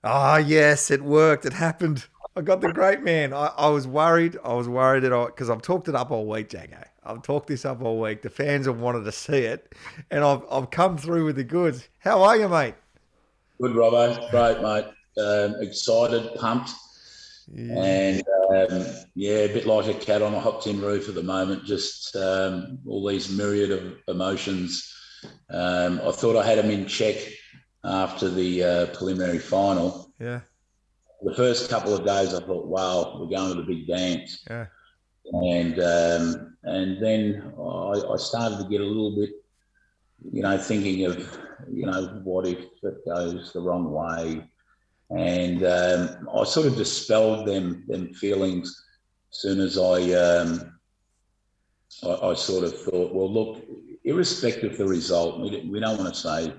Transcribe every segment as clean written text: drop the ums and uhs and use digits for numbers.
Ah, yes, it worked. It happened. I got the great man. I was worried. I was worried that because I've talked it up all week, Jacko. I've talked this up all week. The fans have wanted to see it, and I've come through with the goods. How are you, mate? Good, Robbo. Great, mate. Excited, pumped, Yeah. and yeah, a bit like a cat on a hot tin roof at the moment. Just all these myriad of emotions. I thought I had them in check after the preliminary final. Yeah. The first couple of days, I thought, "Wow, we're going to the big dance," Yeah. and then I started to get a little bit, thinking of, what if it goes the wrong way. And I sort of dispelled them feelings as soon as I sort of thought, well, look, irrespective of the result, we don't want to say,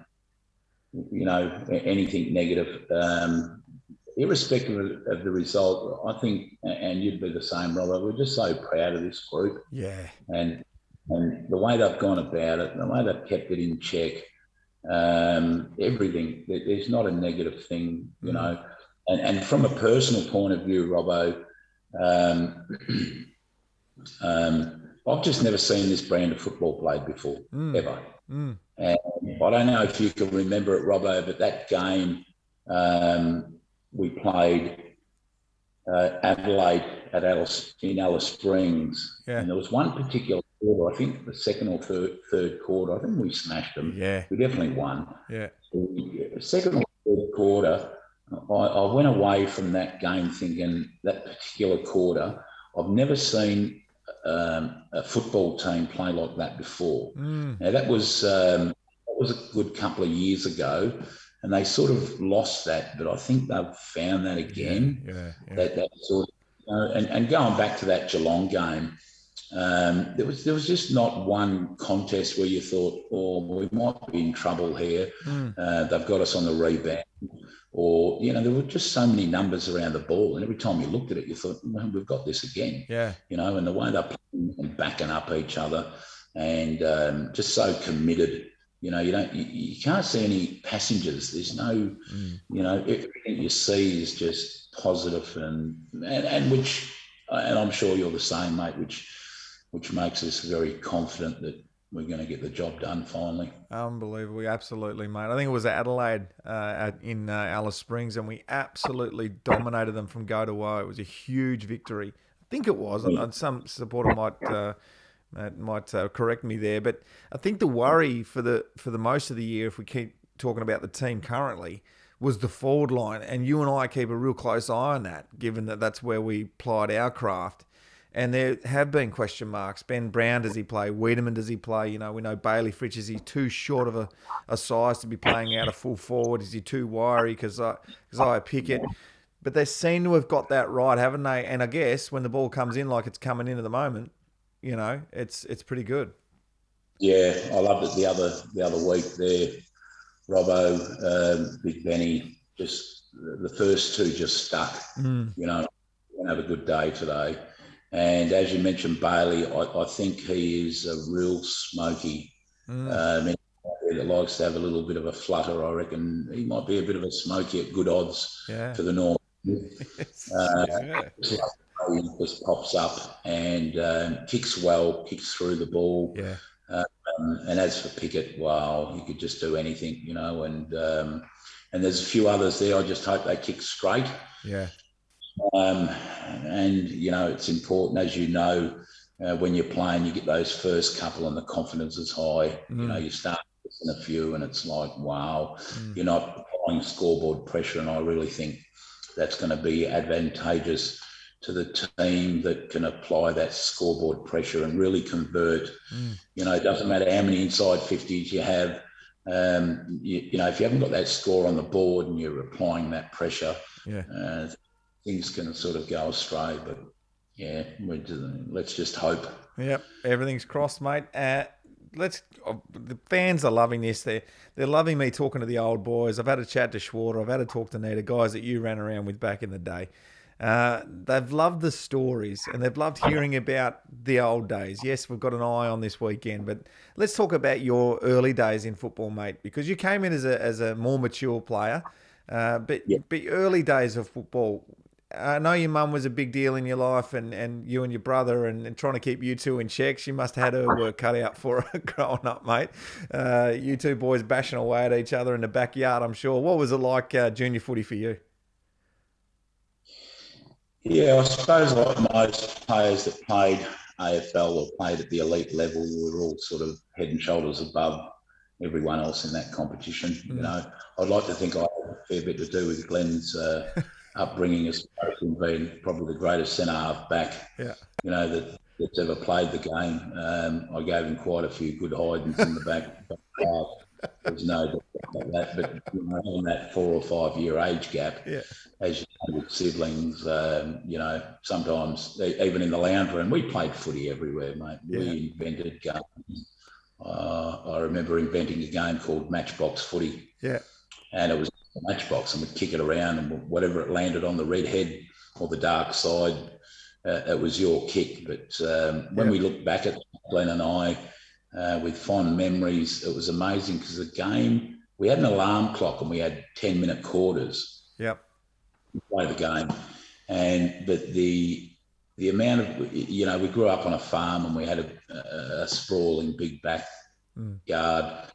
anything negative. Irrespective of the result, I think, and you'd be the same, Robert, we're just so proud of this group Yeah. and and the way they've gone about it, the way they've kept it in check, everything. There's not a negative thing, Mm. And from a personal point of view, Robbo, um, I've just never seen this brand of football played before, Mm. ever. Mm. And I don't know if you can remember it, Robbo, but that game we played Adelaide in Alice Springs, Yeah. and there was one particular quarter, I think the second or third quarter, I think we smashed them. Yeah. We definitely won. Yeah. The second or third quarter, I went away from that game thinking that particular quarter, I've never seen a football team play like that before. Mm. Now that was a good couple of years ago, and they sort of lost that, but I think they've found that Yeah. again. Yeah. Yeah. That sort of, and going back to that Geelong game, there was just not one contest where you thought, oh, we might be in trouble here. Mm. They've got us on the rebound, or there were just so many numbers around the ball, and every time you looked at it, you thought, well, we've got this again. Yeah. And the way they're playing and backing up each other, and just so committed. You can't see any passengers. There's no, Mm. everything you see is just positive, and which, and I'm sure you're the same, mate. Which makes us very confident that we're going to get the job done finally. Unbelievable, absolutely, mate. I think it was Adelaide in Alice Springs, and we absolutely dominated them from go to woe. It was a huge victory. I think it was. And some supporter might correct me there, but I think the worry for the most of the year, if we keep talking about the team currently, was the forward line, and you and I keep a real close eye on that, given that that's where we plied our craft. And there have been question marks. Ben Brown, does he play? Wiedemann, does he play? We know Bailey Fritsch, is he too short of a size to be playing out a full forward? Is he too wiry because I pick it? But they seem to have got that right, haven't they? And I guess when the ball comes in like it's coming in at the moment, it's pretty good. Yeah, I loved it the other week there, Robbo, Big Benny. Just the first two just stuck. Mm, Gonna have a good day today. And as you mentioned, Bailey, I think he is a real smoky. mm. That likes to have a little bit of a flutter. I reckon he might be a bit of a smoky at good odds Yeah. for the North. Yeah. He just pops up and kicks well, kicks through the ball. Yeah. And as for Pickett, wow, he could just do anything, and there's a few others there. I just hope they kick straight. Yeah. Um, and it's important, as when you're playing, you get those first couple and the confidence is high. Mm, You start missing a few and it's like, wow, mm, you're not applying scoreboard pressure. And I really think that's going to be advantageous to the team that can apply that scoreboard pressure and really convert. mm. It doesn't matter how many inside 50s you have. If you haven't got that score on the board and you're applying that pressure, Yeah. uh, things can sort of go astray. But yeah, let's just hope. Yep, everything's crossed, mate. The fans are loving this. They're loving me talking to the old boys. I've had a chat to Schwarter. I've had a talk to Nita, guys that you ran around with back in the day. They've loved the stories and they've loved hearing about the old days. Yes, we've got an eye on this weekend, but let's talk about your early days in football, mate, because you came in as a more mature player. But Yeah. early days of football, I know your mum was a big deal in your life, and you and your brother, and trying to keep you two in check. She must have had her work cut out for her growing up, mate. You two boys bashing away at each other in the backyard, I'm sure. What was it like junior footy for you? Yeah, I suppose like most players that played AFL or played at the elite level, we were all sort of head and shoulders above everyone else in that competition. You Mm, know, I'd like to think I had a fair bit to do with Glenn's upbringing as being probably the greatest centre half back, yeah. you know, that's ever played the game. I gave him quite a few good hidings in the back. There's no doubt about that. But you know, in that 4 or 5 year age gap, Yeah. as you know, with siblings, you know, sometimes even in the lounge room, we played footy everywhere, mate. Yeah. We invented games. I remember inventing a game called Matchbox Footy, Yeah. and it was a matchbox, and we'd kick it around, and whatever it landed on the red head or the dark side, it was your kick. But when Yeah. we look back at Glenn and I, with fond memories, it was amazing because the game, we had an alarm clock and we had 10-minute quarters Yep. to play the game. But the amount of, you know, we grew up on a farm and we had a sprawling big Mm. backyard,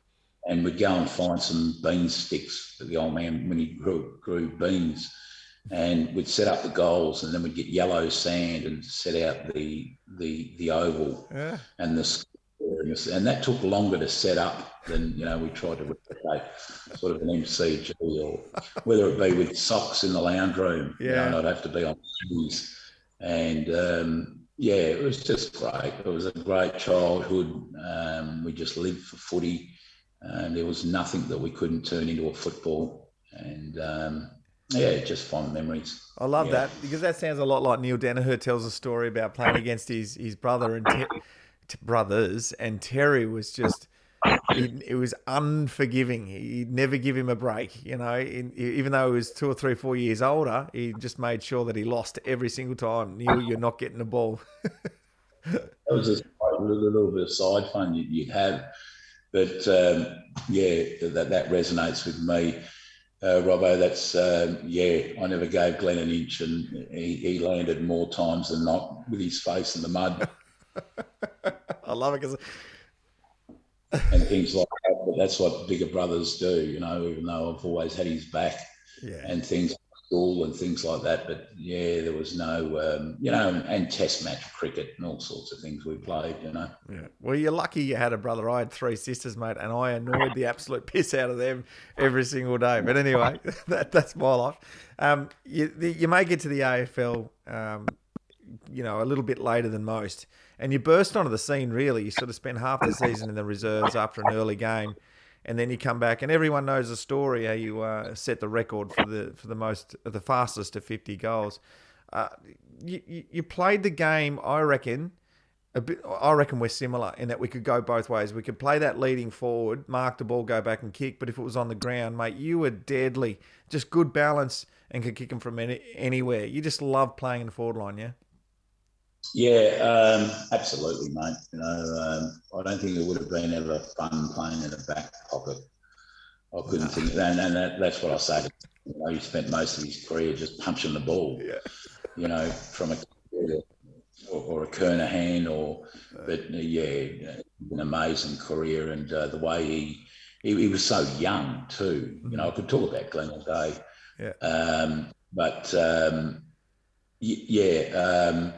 and we'd go and find some bean sticks for the old man when he grew beans, and we'd set up the goals, and then we'd get yellow sand and set out the oval Yeah. and the square, and that took longer to set up than, you know, we tried to replicate sort of an MCG, or whether it be with socks in the lounge room, you know, and Yeah. I'd have to be on shoes. And yeah, it was just great. It was a great childhood. We just lived for footy, and there was nothing that we couldn't turn into a football. And yeah, just fond memories. I love Yeah. that because that sounds a lot like Neil Danaher tells a story about playing against his brother and brothers, and Terry was just it was unforgiving. He'd never give him a break, you know. Even though he was 2 or 3, 4 years older, he just made sure that he lost every single time. Neil, you're not getting the ball. That was just like a little bit of side fun you'd have. But yeah, that resonates with me. Robbo, that's, yeah, I never gave Glenn an inch, and he landed more times than not with his face in the mud I love it because and things like that. But that's what bigger brothers do, you know, even though I've always had his back yeah. and things like school and things like that. But yeah, there was no, you know, and test match cricket and all sorts of things we played, you know. Yeah. Well, you're lucky you had a brother. I had 3 sisters, mate, and I annoyed the absolute piss out of them every single day. But anyway, that's my life. You may get to the AFL, you know, a little bit later than most, and you burst onto the scene. Really, you sort of spend half the season in the reserves after an early game, and then you come back, and everyone knows the story how you set the record for the fastest to 50 goals. Uh, you played the game, I reckon a bit. I reckon we're similar in that we could go both ways. We could play that leading forward, mark the ball, go back and kick. But if it was on the ground, mate, you were deadly. Just good balance and could kick them from anywhere. You just love playing in the forward line, yeah. Yeah, absolutely, mate. You know, I don't think it would have been ever fun playing in a back pocket. I couldn't No. think, and that's what I say. You know, he spent most of his career just punching the ball, Yeah. you know, from a or a Kernahan, but yeah, an amazing career, and the way he was so young too. You know, I could talk about Glenn all day, Yeah. but yeah.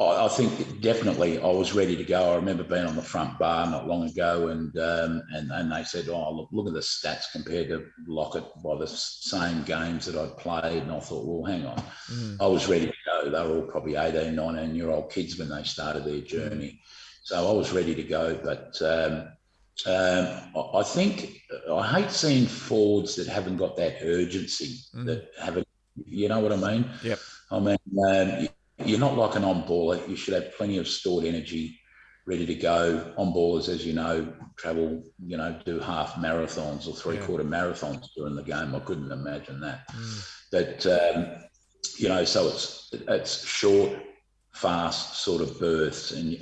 I think definitely I was ready to go. I remember being on the front bar not long ago, and they said, "Oh, look at the stats compared to Lockett by the same games that I'd played." And I thought, "Well, hang on." I was ready to go. They were all probably 18, 19-year-old kids when they started their journey. So I was ready to go. But I think I hate seeing forwards that haven't got that urgency, that haven't, you know what I mean? Yep. I mean, you're not like an on-baller. You should have plenty of stored energy ready to go. On-ballers, as you know, travel, you know, do half marathons or three-quarter marathons during the game. I couldn't imagine that. But, you know, so it's short, fast sort of bursts and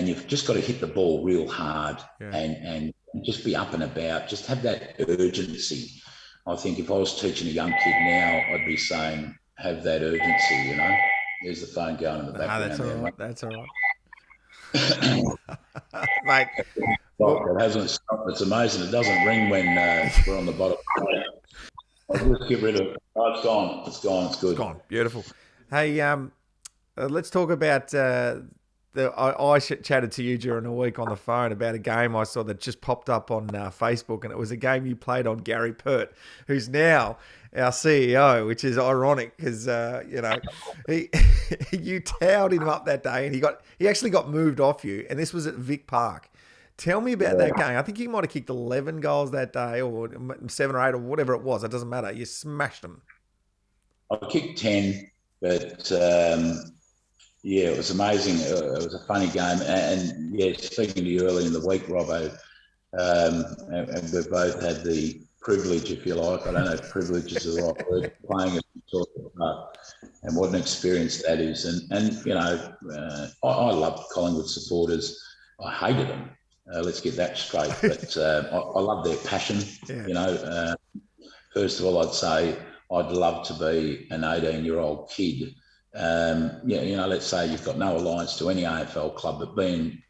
you've just got to hit the ball real hard and just be up and about. Just have that urgency. I think if I was teaching a young kid now, I'd be saying, have that urgency, you know. There's the phone going in the Ah, that's background all there, right. mate. That's all right. Mate, well, It hasn't stopped. It's amazing. It doesn't ring when we're on the bottom. I'll just get rid of it. Oh, it's gone. It's gone. It's it's good. gone. Beautiful. Hey, let's talk about I chatted to you during the week on the phone about a game I saw that just popped up on Facebook, and it was a game you played on Gary Pert, who's now our CEO, which is ironic because he you towed him up that day, and he actually got moved off you, and this was at Vic Park. Tell me about that Yeah. game. I think you might have kicked 11 goals that day, or 7 or 8, or whatever it was. It doesn't matter. You smashed them. I kicked 10, but yeah, it was amazing. It was a funny game. And yeah, speaking to you early in the week, Robbo, and we've both had the privilege, if you like, I don't know if privilege is the right word, playing a sort of and what an experience that is. And you know, I love Collingwood supporters. I hated them. Let's get that straight. But I love their passion. Yeah. You know, first of all, I'd say I'd love to be an 18-year-old kid. Yeah, you know, let's say you've got no alliance to any AFL club, but being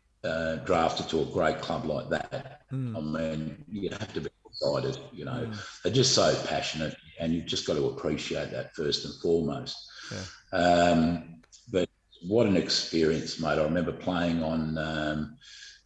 drafted to a great club like that, Mm, I mean, you have to be excited. You know, mm, they're just so passionate, and you've just got to appreciate that first and foremost. yeah. But what an experience, mate! I remember playing on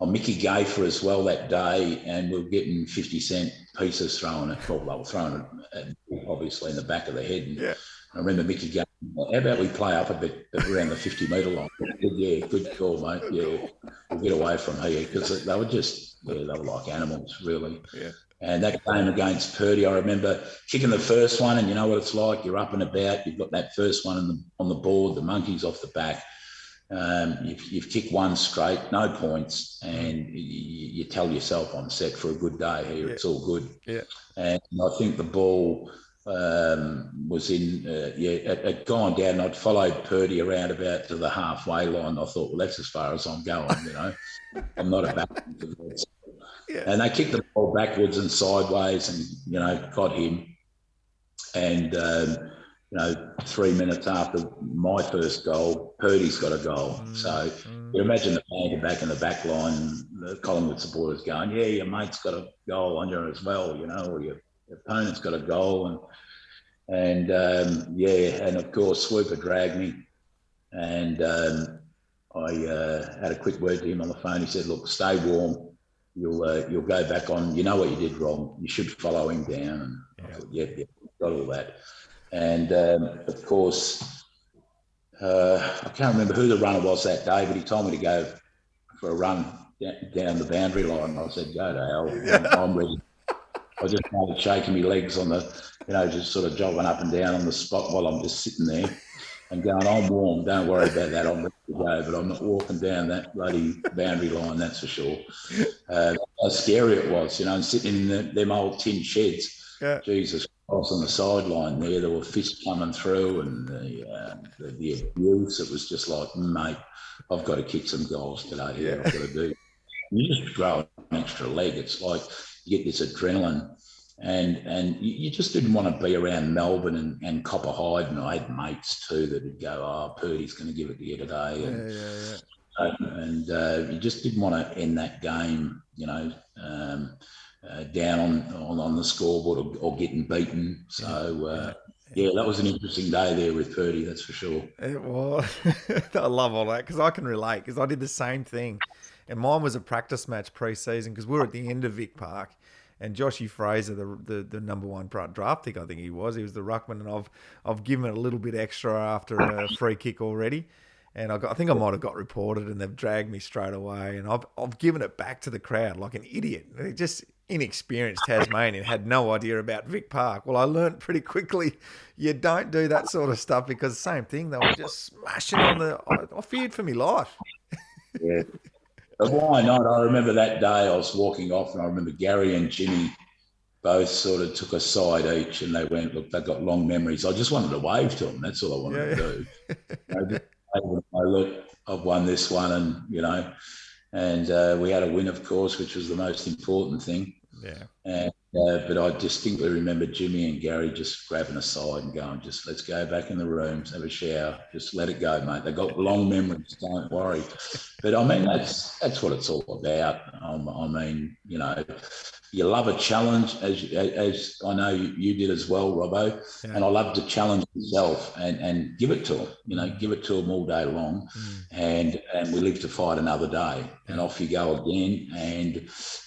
Mickey Gayfer as well that day, and we were getting 50-cent pieces thrown at, well, they were thrown at, obviously in the back of the head. And Yeah. I remember Mickey going, how about we play up a bit around the 50-metre line? I said, yeah, good call, mate. Yeah, we'll get away from here because they were just, yeah, they were like animals, really. Yeah. And that game against Purdy, I remember kicking the first one, and you know what it's like. You're up and about. You've got that first one on the board, the monkey's off the back. You've kicked one straight, no points, and you tell yourself I'm set for a good day here. Yeah. It's all good. Yeah. And I think the ball was in, it had gone down. I'd followed Purdy around about to the halfway line. I thought, well, that's as far as I'm going, you know. I'm not a back. Yeah. And they kicked the ball backwards and sideways and, you know, got him. And, you know, 3 minutes after my first goal, Purdy's got a goal. So you imagine the banter back in the back line, the Collingwood supporters going, yeah, your mate's got a goal on you as well, you know, or your opponent's got a goal. Yeah, and of course, Swooper dragged me. And I had a quick word to him on the phone. He said, look, stay warm. You'll go back on. You know what you did wrong. You should follow him down. And I thought, yeah, got all that. And of course, I can't remember who the runner was that day, but he told me to go for a run down the boundary line. And I said, go to hell. I'm ready. I just started shaking my legs on the, you know, just sort of jogging up and down on the spot while I'm just sitting there and going, I'm warm. Don't worry about that. I'm ready to go, but I'm not walking down that bloody boundary line, that's for sure. How scary it was, you know, and sitting in them old tin sheds. Yeah. Jesus Christ, on the sideline there were fists coming through and the abuse. It was just like, mate, I've got to kick some goals today here. I've got to do. You just grow an extra leg. It's like you get this adrenaline. And you just didn't want to be around Melbourne and Copper Hyde. And I had mates too that would go, oh, Purdy's going to give it to you today. And you just didn't want to end that game, you know, down on the scoreboard or getting beaten. So, yeah, that was an interesting day there with Purdy, that's for sure. It was. I love all that because I can relate because I did the same thing. And mine was a practice match pre-season because we were at the end of Vic Park. And Joshy Fraser, the number one draft pick, I think he was the ruckman, and I've given it a little bit extra after a free kick already, and I think I might have got reported, and they've dragged me straight away, and I've given it back to the crowd like an idiot, just inexperienced Tasmanian, had no idea about Vic Park. Well, I learnt pretty quickly you don't do that sort of stuff because same thing, they were just smashing on the. I feared for my life. Yeah. But why not? I remember that day I was walking off and I remember Gary and Jimmy both sort of took a side each and they went, look, they've got long memories. I just wanted to wave to them. That's all I wanted to do. Look, I've won this one and, you know, and we had a win, of course, which was the most important thing. Yeah. But I distinctly remember Jimmy and Gary just grabbing a side and going, just let's go back in the rooms, have a shower, just let it go, mate. They got long memories, don't worry. But I mean, that's what it's all about. I mean, you know, you love a challenge, as I know you did as well, Robbo. Yeah. And I love to challenge myself and give it to them. You know, give it to them all day long, and we live to fight another day. Yeah. And off you go again.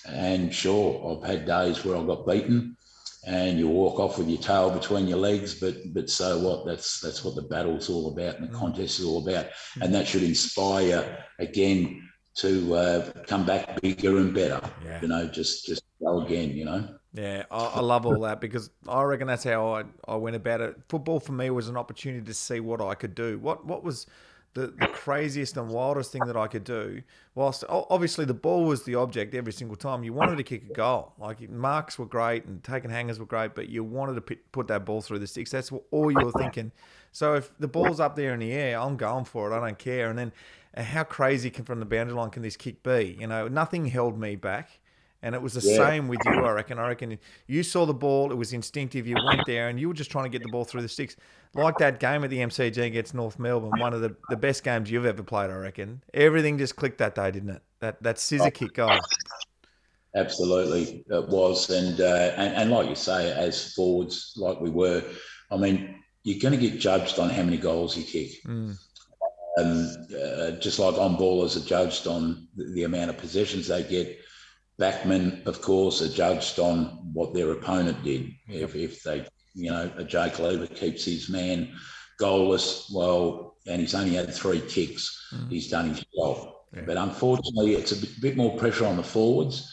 And sure, I've had days where I got beaten, and you walk off with your tail between your legs. But so what? That's what the battle's all about, and the contest is all about. And that should inspire again to come back bigger and better. Yeah. You know, just go again. You know. Yeah, I love all that because I reckon that's how I went about it. Football for me was an opportunity to see what I could do. What was the craziest and wildest thing that I could do? Whilst obviously the ball was the object every single time. You wanted to kick a goal. Like marks were great and taking hangers were great, but you wanted to put that ball through the sticks. That's all you were thinking. So if the ball's up there in the air, I'm going for it. I don't care. And then how crazy from the boundary line can this kick be? You know, nothing held me back. And it was the same with you, I reckon. I reckon you saw the ball, it was instinctive, you went there and you were just trying to get the ball through the sticks. Like that game at the MCG against North Melbourne, one of the best games you've ever played, I reckon. Everything just clicked that day, didn't it? That scissor kick goal. Absolutely, it was. And like you say, as forwards, like we were, I mean, you're going to get judged on how many goals you kick. Just like on ballers are judged on the amount of possessions they get. Backmen, of course, are judged on what their opponent did. If they, you know, a Jake Lever keeps his man goalless, well, and he's only had 3 kicks, he's done his job. Yeah. But unfortunately, it's a bit more pressure on the forwards.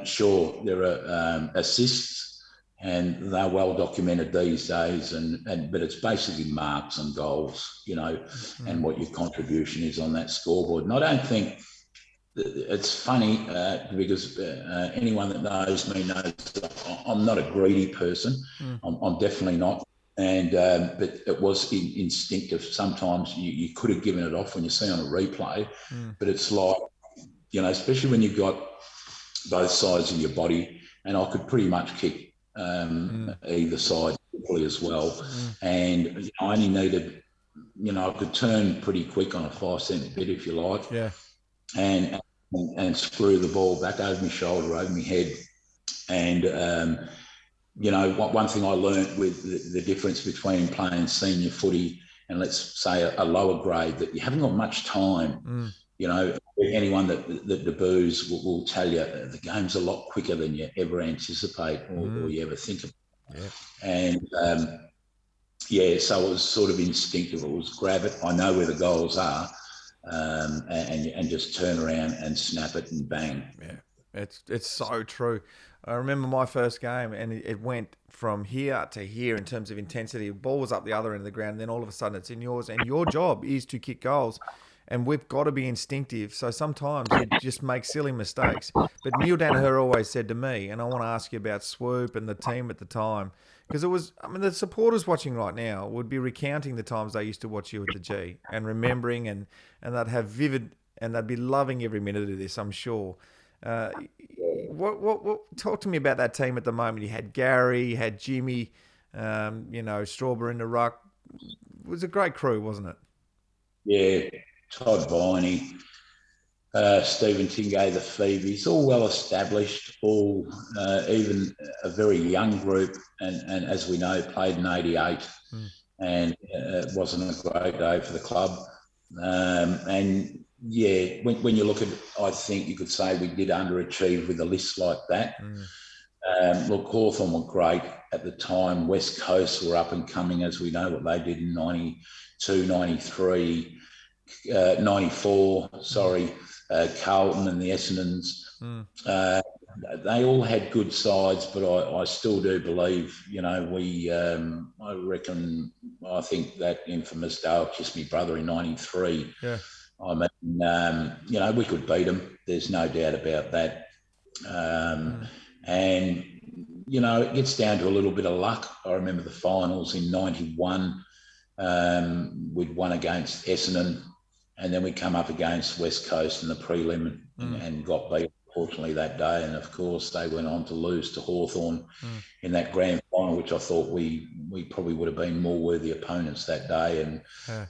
Sure, there are assists, and they're well documented these days. But it's basically marks and goals, you know, and what your contribution is on that scoreboard. And I don't think. It's funny because anyone that knows me knows I'm not a greedy person. I'm definitely not. But it was instinctive. Sometimes you could have given it off when you see on a replay. But it's like, you know, especially when you've got both sides of your body, and I could pretty much kick either side equally as well. And you know, I only needed, you know, I could turn pretty quick on a 5 cent bit if you like. Yeah. And screw the ball back over my shoulder, over my head. And, you know, one thing I learned with the difference between playing senior footy and let's say a lower grade, that you haven't got much time. You know, anyone that debuts will tell you the game's a lot quicker than you ever anticipate or you ever think of. Yeah. And, so it was sort of instinctive. It was grab it. I know where the goals are. And just turn around and snap it and bang. Yeah, it's so true. I remember my first game, and it went from here to here in terms of intensity. The ball was up the other end of the ground, and then all of a sudden it's in yours, and your job is to kick goals. And we've got to be instinctive. So sometimes you just make silly mistakes. But Neil Danaher always said to me, and I want to ask you about Swoop and the team at the time, because it was, I mean, the supporters watching right now would be recounting the times they used to watch you at the G and remembering, and they'd have vivid, and they'd be loving every minute of this, I'm sure. What talk to me about that team at the moment? You had Gary, you had Jimmy, you know, Strawberry in the ruck. It was a great crew, wasn't it? Yeah. Todd Viney, Stephen Tingay, the Phoebes, all well established, all even a very young group, and as we know, played in '88, and it wasn't a great day for the club. And yeah, when you look at, I think you could say we did underachieve with a list like that. Look, Hawthorn were great at the time. West Coast were up and coming, as we know what they did in '92, '93. 94, Carlton and the Essendons. They all had good sides, but I still do believe, you know, I think that infamous Dale kissed me brother in '93. Yeah. I mean, you know, we could beat them. There's no doubt about that. And, you know, it gets down to a little bit of luck. I remember the finals in '91. We'd won against Essendon. And then we come up against West Coast in the prelim and got beat. unfortunately, that day. And, of course, they went on to lose to Hawthorn in that grand final, which I thought we probably would have been more worthy opponents that day.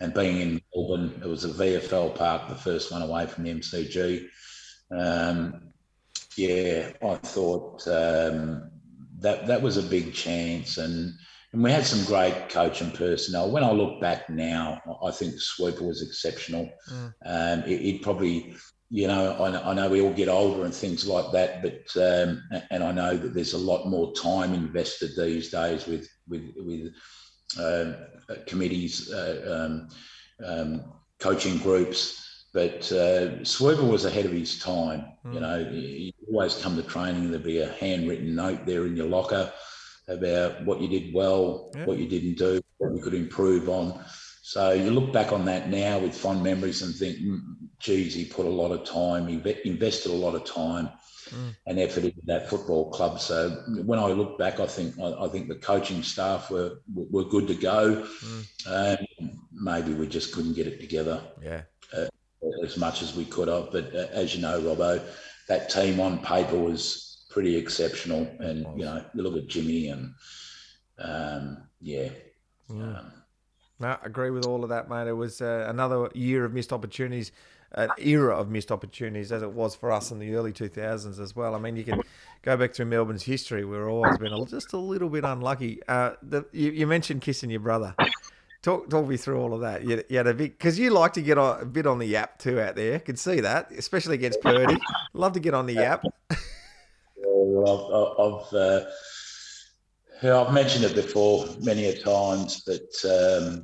And being in Melbourne, it was a VFL park, the first one away from the MCG. I thought that was a big chance. And we had some great coaching personnel. When I look back now, I think Sweeper was exceptional. It probably, I know we all get older and things like that, but and I know that there's a lot more time invested these days with committees, coaching groups. But Sweeper was ahead of his time. You always come to training, there'd be a handwritten note there in your locker about what you did well, what you didn't do, what you could improve on. So you look back on that now with fond memories and think, geez, he put a lot of time, he invested a lot of time and effort into that football club. So when I look back, I think the coaching staff were good to go. Maybe we just couldn't get it together as much as we could have. But as you know, Robbo, that team on paper was pretty exceptional. And, you look at Jimmy and, No, I agree with all of that, mate. It was another year of missed opportunities, an era of missed opportunities, as it was for us in the early 2000s as well. I mean, you can go back through Melbourne's history. We've always been just a little bit unlucky. You mentioned kissing your brother. Talk me through all of that. You had a big, because you like to get a bit on the yap too out there. Could see that, especially against Purdy. Love to get on the yap. I've mentioned it before many a times, but I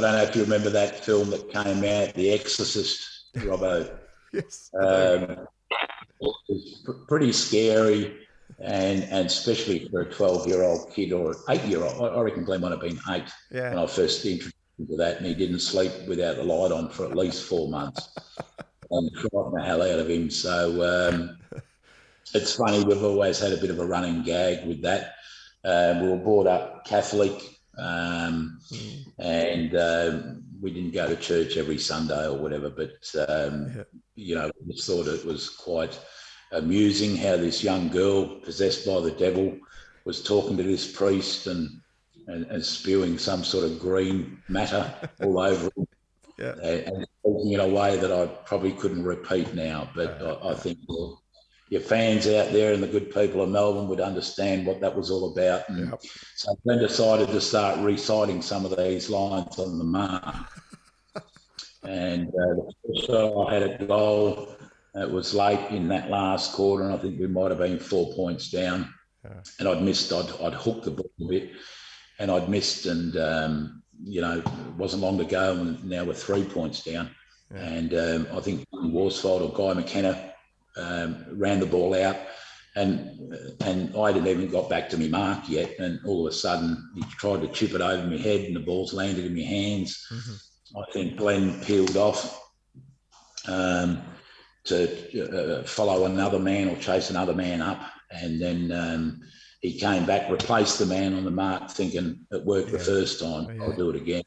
don't know if you remember that film that came out, The Exorcist, Robbo. Yes. It was pretty scary, and especially for a 12-year-old kid or an 8-year-old. I reckon Glenn might have been 8 when I first introduced him to that, and he didn't sleep without the light on for at least 4 months. And frightened the hell out of him. So it's funny, we've always had a bit of a running gag with that. We were brought up Catholic, and we didn't go to church every Sunday or whatever, but we just thought it was quite amusing how this young girl possessed by the devil was talking to this priest and spewing some sort of green matter all over him. And talking in a way that I probably couldn't repeat now, but I think your fans out there and the good people of Melbourne would understand what that was all about. And so I decided to start reciting some of these lines on the mark. And the first time I had a goal, it was late in that last quarter, and I think we might have been 4 points down. And I'd missed, I'd hooked the ball a bit, and I'd missed, and it wasn't long to go, and now we're 3 points down. And I think Worsfold or Guy McKenna ran the ball out, and I hadn't even got back to my mark yet, and all of a sudden he tried to chip it over my head, and the ball's landed in my hands. I think Glenn peeled off to follow another man or chase another man up, and then he came back, replaced the man on the mark, thinking it worked the first time. I'll do it again.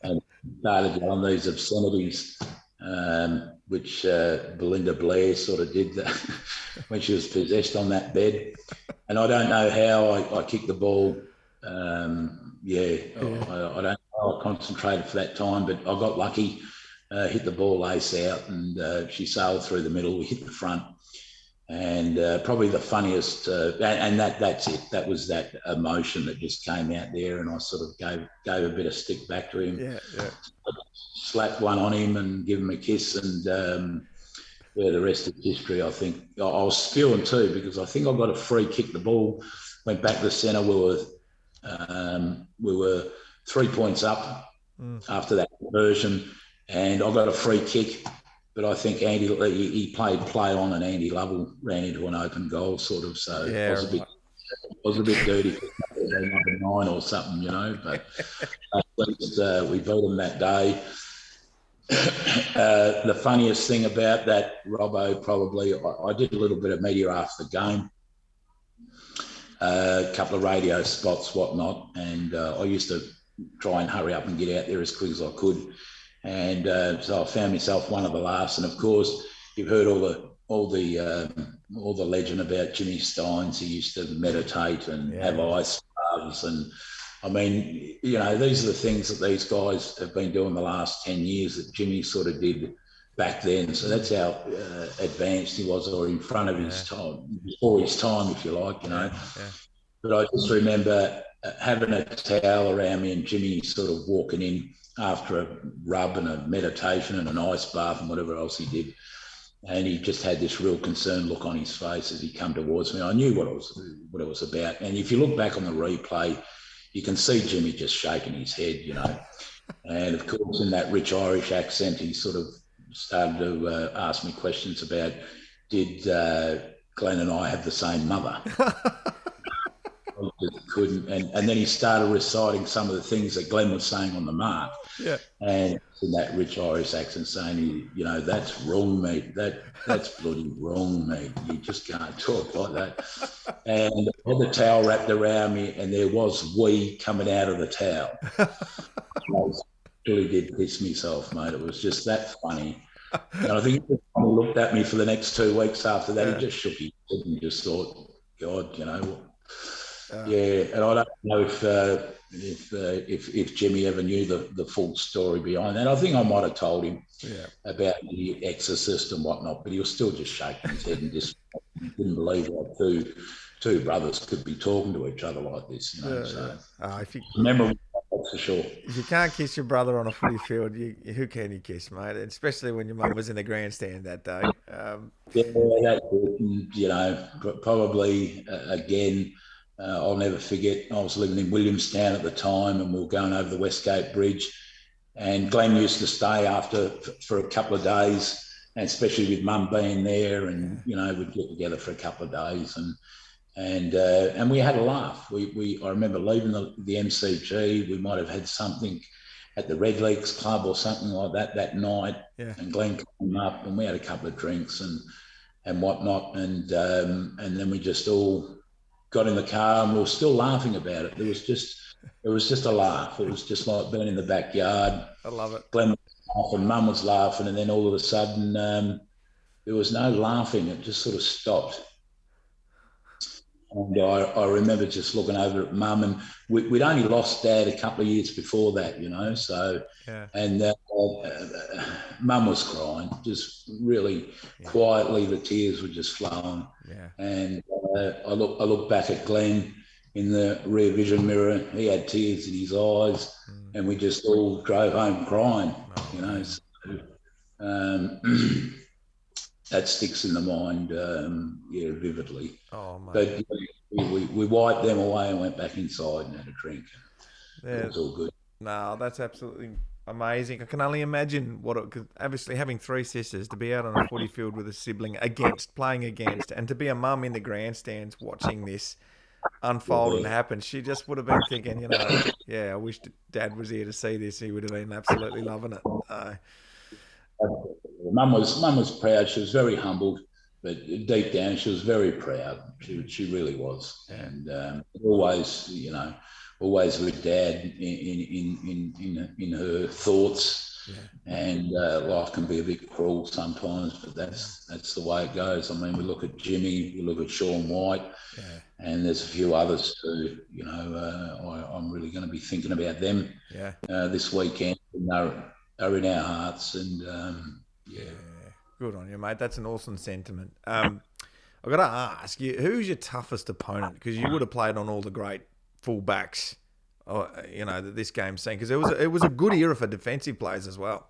And started on these obscenities, which Belinda Blair sort of did that when she was possessed on that bed. And I don't know how I kicked the ball. I don't know how I concentrated for that time, but I got lucky, hit the ball ace out, and she sailed through the middle. We hit the front. And probably the funniest, and that's it. That was that emotion that just came out there, and I sort of gave a bit of stick back to him. Slapped one on him and give him a kiss, and the rest is history. I think I was spewing too, because I think I got a free kick. The ball went back to the centre. We were 3 points up after that conversion, and I got a free kick. But I think he played play on, and Andy Lovell ran into an open goal, sort of. So I was a bit dirty for number 9 or something, But at least we beat them that day. The funniest thing about that, Robbo, probably, I did a little bit of media after the game, a couple of radio spots, whatnot, and I used to try and hurry up and get out there as quick as I could. And so I found myself one of the last. And of course, you've heard all the legend about Jimmy Steins. He used to meditate and have ice baths, and I mean, these are the things that these guys have been doing the last 10 years that Jimmy sort of did back then. So that's how advanced he was, or in front of his time, before his time, if you like, Yeah. But I just remember having a towel around me and Jimmy sort of walking in after a rub and a meditation and an ice bath and whatever else he did. And he just had this real concerned look on his face as he come towards me. I knew what it was about. And if you look back on the replay, you can see Jimmy just shaking his head, And of course, in that rich Irish accent, he sort of started to ask me questions about, did Glenn and I have the same mother? I just couldn't. And then he started reciting some of the things that Glenn was saying on the mark. Yeah. And in that rich Irish accent saying, that's wrong, mate. That's bloody wrong, mate. You just can't talk like that. And I had the towel wrapped around me and there was wee coming out of the towel. I really did piss myself, mate. It was just that funny. And I think he looked at me for the next 2 weeks after that. He just shook his head and just thought, God, and I don't know if Jimmy ever knew the full story behind that. I think I might have told him about the Exorcist and whatnot, but he was still just shaking his head and just didn't believe that two brothers could be talking to each other like this. Memorable, that's for sure. If you can't kiss your brother on a footy field, who can you kiss, mate? Especially when your mum was in the grandstand that day. Probably again. I'll never forget, I was living in Williamstown at the time and we were going over the Westgate Bridge, and Glenn used to stay for a couple of days, and especially with Mum being there, and we'd get together for a couple of days and we had a laugh. I remember leaving the MCG, we might have had something at the Red Leagues Club or something like that night, and Glenn came up and we had a couple of drinks and whatnot, and then we just all got in the car and we were still laughing about it. It was just a laugh. It was just like being in the backyard. I love it. Glenn was laughing, Mum was laughing, and then all of a sudden there was no laughing. It just sort of stopped. And I remember just looking over at Mum, and we'd only lost Dad a couple of years before that, so and Mum was crying, just really quietly. The tears were just flowing. And I look back at Glenn in the rear vision mirror. He had tears in his eyes, and we just all drove home crying. So, that sticks in the mind, vividly. But we wiped them away and went back inside and had a drink. It was all good. No, that's absolutely amazing. I can only imagine because obviously having 3 sisters, to be out on a footy field with a sibling playing against, and to be a mum in the grandstands watching this unfold and happen, she just would have been thinking, I wish Dad was here to see this. He would have been absolutely loving it. Mum was proud. She was very humbled, but deep down she was very proud. She really was, and always with Dad in her thoughts. And life can be a bit cruel sometimes, but that's the way it goes. I mean, we look at Jimmy, we look at Sean White, and there's a few others too. I'm really going to be thinking about them this weekend. Are in our hearts, and good on you, mate. That's an awesome sentiment. I've got to ask you, who's your toughest opponent? Because you would have played on all the great fullbacks, that this game's seen. Because it was a good era for defensive players as well.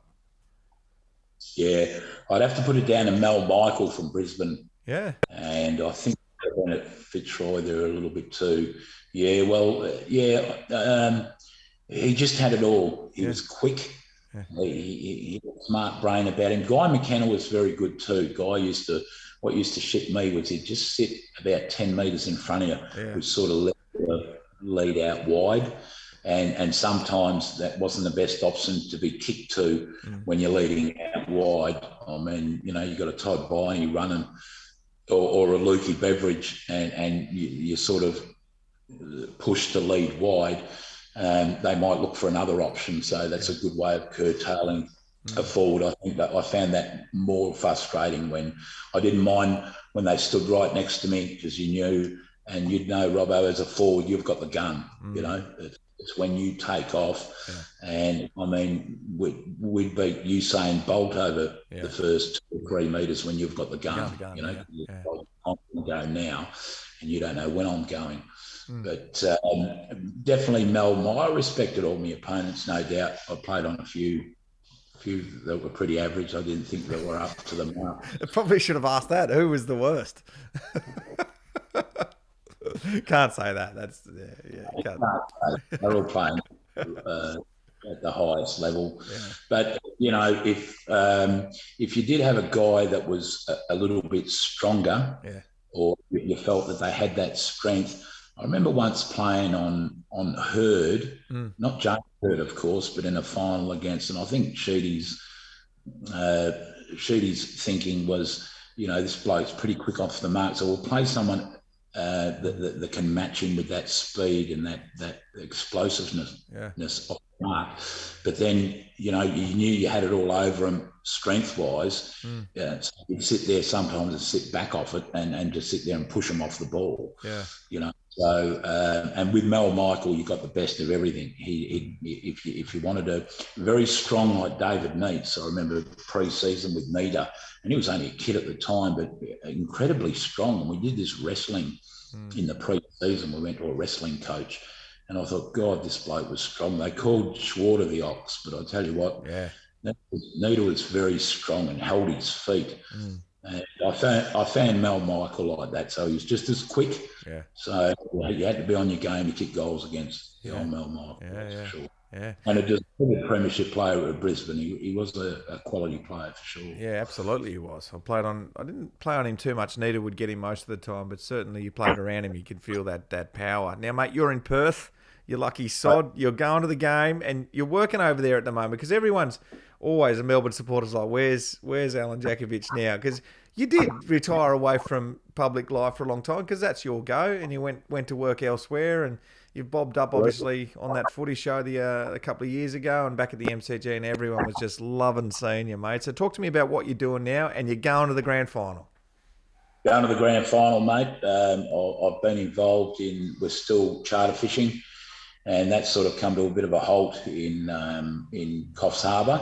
Yeah, I'd have to put it down to Mel Michael from Brisbane. Yeah, and I think at Fitzroy there a little bit too. Yeah, well, he just had it all. He was quick. He had a smart brain about him. Guy McKenna was very good too. What used to shit me was he'd just sit about 10 metres in front of you, which sort of lead out wide. And sometimes that wasn't the best option to be kicked to when you're leading out wide. I mean, you've got a Todd Biney running or a Lukey Beveridge and you sort of push to lead wide. They might look for another option. So that's a good way of curtailing a forward. I think that I found that more frustrating when I didn't mind when they stood right next to me because you knew and you'd know, Robbo, as a forward, you've got the gun. You know, it's when you take off. Yeah. And I mean, we'd beat Usain Bolt over the first 2 or 3 metres when you've got the gun. You know, I'm going to go now, and you don't know when I'm going. But definitely Mel. I respected all my opponents, no doubt. I played on a few that were pretty average. I didn't think they were up to the mark. I probably should have asked that. Who was the worst? Can't say that. That's can't. They're all playing at the highest level. Yeah. But you know, if you did have a guy that was a little bit stronger, or you felt that they had that strength. I remember once playing on Hurd, not James Hurd, of course, but in a final against, and I think Sheedy's thinking was, you know, this bloke's pretty quick off the mark, so we'll play someone that can match him with that speed and that explosiveness off the mark. But then, you know, you knew you had it all over him strength-wise. So you'd sit there sometimes and sit back off it and just sit there and push him off the ball. Yeah. You know, so and with Mel Michael, you got the best of everything. If you wanted a very strong like David Neitz, I remember pre-season with Nita, and he was only a kid at the time, but incredibly strong. And we did this wrestling in the pre-season. We went to a wrestling coach, and I thought, God, this bloke was strong. They called Schwarter the Ox, but I tell you what, Nita was very strong and held his feet. And I found Mel Michael like that, so he was just as quick. Yeah. So you had to be on your game to kick goals against the old Mel Michael, for sure. Yeah. And a premiership player at Brisbane. He was a quality player for sure. Yeah, absolutely he was. I didn't play on him too much. Nita would get him most of the time, but certainly you played around him, you could feel that power. Now, mate, you're in Perth. You're lucky sod. You're going to the game and you're working over there at the moment because everyone's always a Melbourne supporter's like, where's Alan Jakovich now? Because you did retire away from public life for a long time because that's your go, and you went to work elsewhere, and you've bobbed up obviously on that footy show a couple of years ago and back at the MCG, and everyone was just loving seeing you, mate. So talk to me about what you're doing now, and you're going to the grand final. Going to the grand final, mate. I've been involved we're still charter fishing. And that's sort of come to a bit of a halt in Coffs Harbour,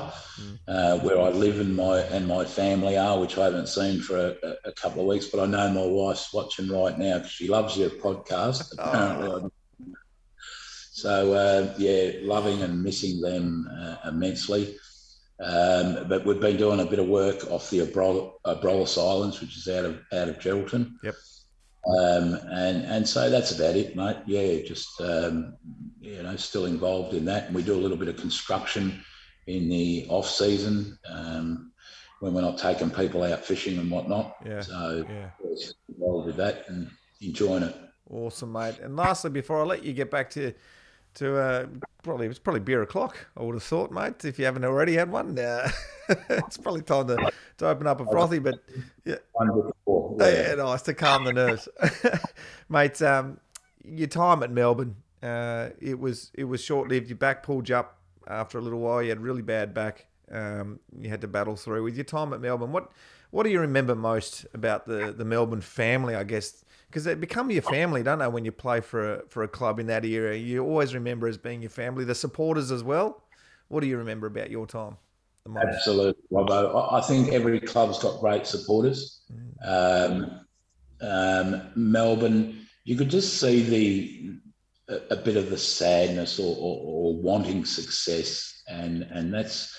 where I live and my family are, which I haven't seen for a couple of weeks. But I know my wife's watching right now because she loves your podcast, apparently. So, loving and missing them immensely. But we've been doing a bit of work off the Abrolhos Islands, which is out of Geraldton. Yep. And so that's about it, mate. Yeah, just still involved in that, and we do a little bit of construction in the off season when we're not taking people out fishing and whatnot. Yeah. So involved with that and enjoying it. Awesome, mate. And lastly, before I let you get back to it's probably beer o'clock, I would have thought, mate, if you haven't already had one. It's probably time to open up a frothy, but nice to calm the nerves. Mate, your time at Melbourne, it was short-lived. Your back pulled you up after a little while. You had a really bad back. You had to battle through. With your time at Melbourne, what do you remember most about the Melbourne family, I guess? Because they become your family, don't they, when you play for a club in that era? You always remember as being your family. The supporters as well. What do you remember about your time? Absolutely, Robbo. I think every club's got great supporters. Melbourne, you could just see a bit of the sadness or wanting success, and that's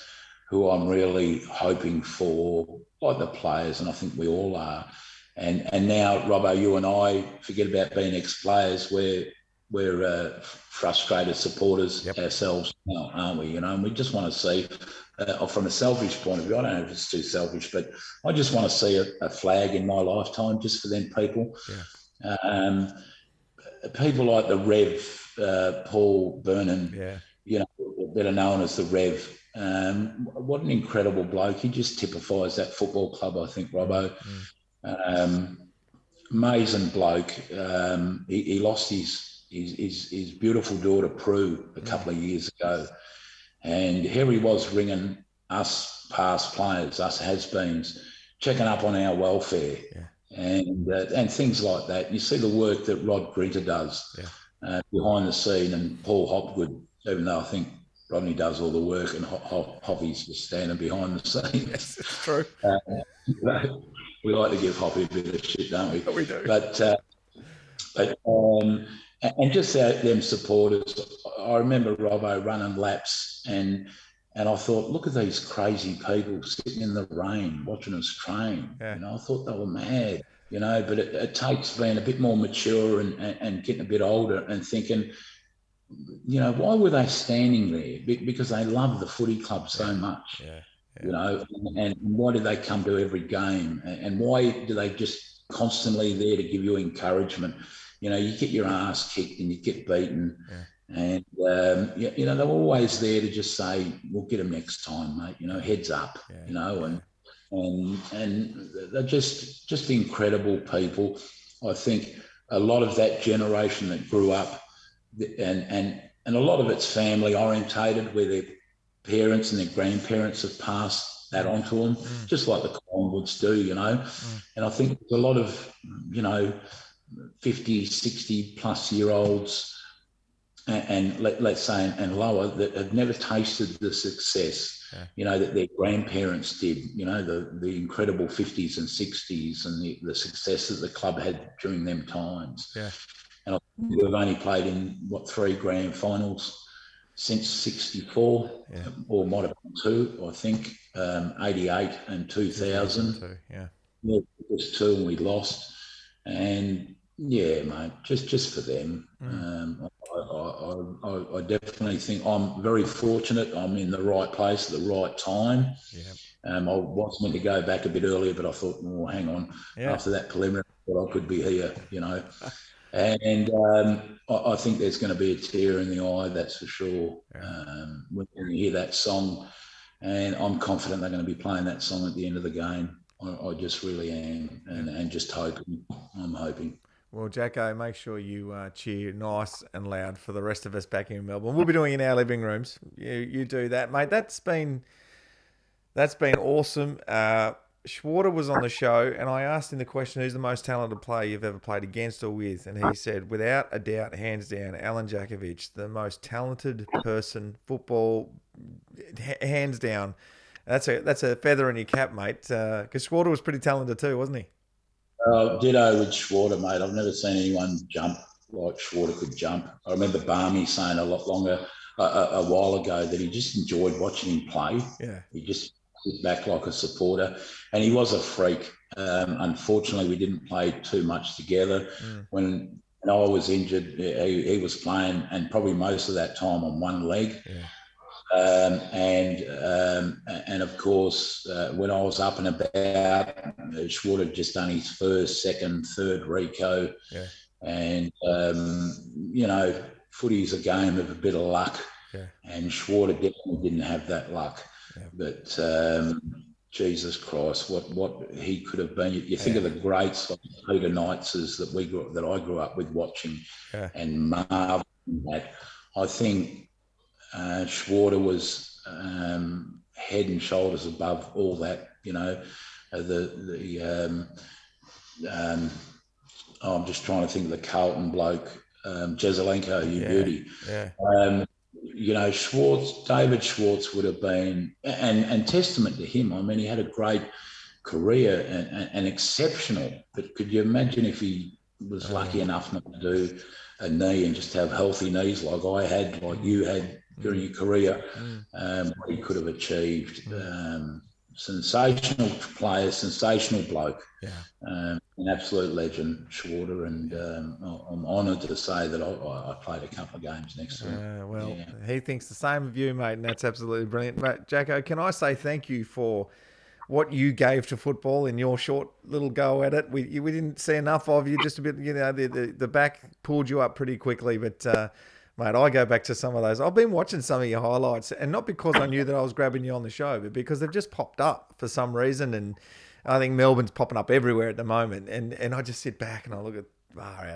who I'm really hoping for, like the players, and I think we all are. And now, Robbo, you and I, forget about being ex-players, we're frustrated supporters ourselves now, aren't we? You know, and we just want to see, from a selfish point of view, I don't know if it's too selfish, but I just want to see a flag in my lifetime just for them people. Yeah. People like the Rev, Paul Vernon, better known as the Rev. What an incredible bloke. He just typifies that football club, I think, Robbo. Amazing bloke. He lost his beautiful daughter Prue a couple of years ago, and here he was ringing us past players, us has-beens, checking up on our welfare and things like that. You see the work that Rod Grinter does behind the scene, and Paul Hopgood, even though I think Rodney does all the work and Hoppy's just standing behind the scenes. Yes, it's true. We like to give Hoppy a bit of shit, don't we? We do. But and just them supporters. I remember Robbo running laps, and I thought, look at these crazy people sitting in the rain watching us train. Yeah. You know, I thought they were mad. You know, but it takes being a bit more mature and getting a bit older and thinking, you know, why were they standing there? Because they love the footy club so much. Yeah. You know, and why do they come to every game? And why do they just constantly there to give you encouragement? You know, you get your ass kicked and you get beaten. And, you know, they're always there to just say, we'll get them next time, mate. You know, heads up, you know, and they're just incredible people. I think a lot of that generation that grew up and a lot of it's family orientated, where their parents and their grandparents have passed that on to them, just like the Collingwoods do, you know. And I think there's a lot of, you know, 50, 60 plus year olds and let's say and lower that have never tasted the success, you know, that their grandparents did, you know, the incredible 50s and 60s and the success that the club had during them times. And we've only played in, 3 grand finals since 64, or might have been 2, I think, 88 and 2000. Just 2 and we lost. And yeah, mate, just for them. I definitely think I'm very fortunate. I'm in the right place at the right time. I was meant to go back a bit earlier, but I thought, oh, hang on. After that preliminary, I could be here, you know. And I think there's going to be a tear in the eye, that's for sure, when you hear that song. And I'm confident they're going to be playing that song at the end of the game. I just really am, and just hoping. I'm hoping. Well, Jacko, make sure you cheer nice and loud for the rest of us back in Melbourne. We'll be doing it in our living rooms. You do that, mate. That's been awesome. Schwarter was on the show, and I asked him the question, who's the most talented player you've ever played against or with? And he said, without a doubt, hands down, Alan Jakovich, the most talented person, football, hands down. That's a feather in your cap, mate, because Schwarter was pretty talented too, wasn't he? Ditto with Schwarter, mate. I've never seen anyone jump like Schwarter could jump. I remember Barmy saying a while ago that he just enjoyed watching him play. He just sit back like a supporter, and he was a freak. Unfortunately, we didn't play too much together. When I was injured, he was playing, and probably most of that time on one leg. And of course, when I was up and about, Schwarter had just done his first, second, third Rico. And, you know, footy is a game of a bit of luck. And Schwarter definitely didn't have that luck. But Jesus Christ, what he could have been. You think of the greats like Peter Knightses that I grew up with watching and marveling at. I think Schwarter was head and shoulders above all that, you know. I'm just trying to think of the Carlton bloke, Jezelenko, you beauty. You know, David Schwartz would have been, and testament to him. I mean, he had a great career and exceptional. But could you imagine if he was lucky enough not to do a knee and just have healthy knees like I had, like you had during your career, what he could have achieved. Sensational player, sensational bloke, an absolute legend, Schwarter, and I'm honoured to say that I played a couple of games next to him. He thinks the same of you, mate, and that's absolutely brilliant. Mate, Jacko, can I say thank you for what you gave to football in your short little go at it? We didn't see enough of you, just a bit, you know, the back pulled you up pretty quickly, but mate, I go back to some of those. I've been watching some of your highlights, and not because I knew that I was grabbing you on the show, but because they've just popped up for some reason. And I think Melbourne's popping up everywhere at the moment. And I just sit back and I look at,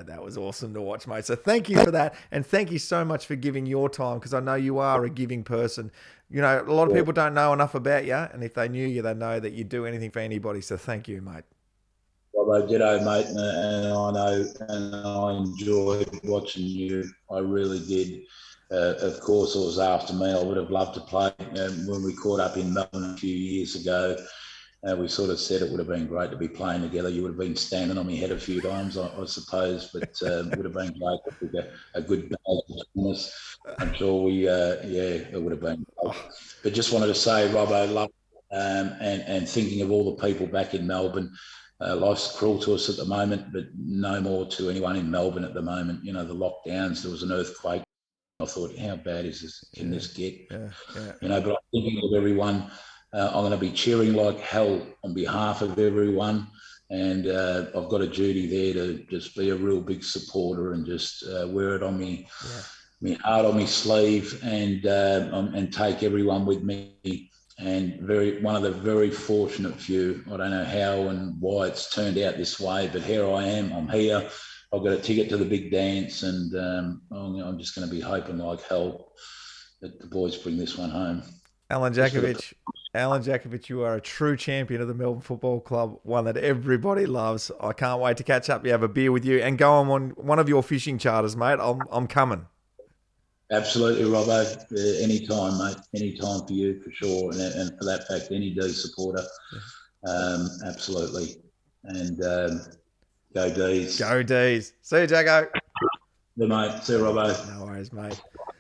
that was awesome to watch, mate. So thank you for that. And thank you so much for giving your time, because I know you are a giving person. you know, a lot of Yeah. people don't know enough about you, and if they knew you, they know that you'd do anything for anybody. So thank you, mate. Well, g'day, mate, and I know, and I enjoyed watching you. I really did. Of course, it was after me. I would have loved to play. When we caught up in Melbourne a few years ago, we sort of said it would have been great to be playing together. You would have been standing on my head a few times, I suppose, but it would have been great to get a good battle between us. I'm sure it would have been great. Oh, But just wanted to say, Robbo, love and thinking of all the people back in Melbourne. Life's cruel to us at the moment, but no more to anyone in Melbourne at the moment. You know, the lockdowns, there was an earthquake. I thought, how bad is this? Can yeah, this get? yeah. You know, but I'm thinking of everyone. I'm going to be cheering like hell on behalf of everyone. And I've got a duty there to just be a real big supporter and just wear it on me, Yeah. me heart on my sleeve, and take everyone with me. And one of the very fortunate few. I don't know how and why it's turned out this way, but here I am. I'm here. I've got a ticket to the big dance, and I'm just going to be hoping like hell that the boys bring this one home. Alan Just for the Jakovich. Alan Jakovich, you are a true champion of the Melbourne Football Club, one that everybody loves. I can't wait to catch up, you have a beer with you, and go on one of your fishing charters, mate. I'm coming. absolutely, Robbo. Anytime, mate. Anytime for you, for sure. And for that fact, any D supporter. Yeah. Absolutely. And go Dees. Go Dees. See you, Jacko. Yeah, mate. See you, See you. Robbo. No worries, mate.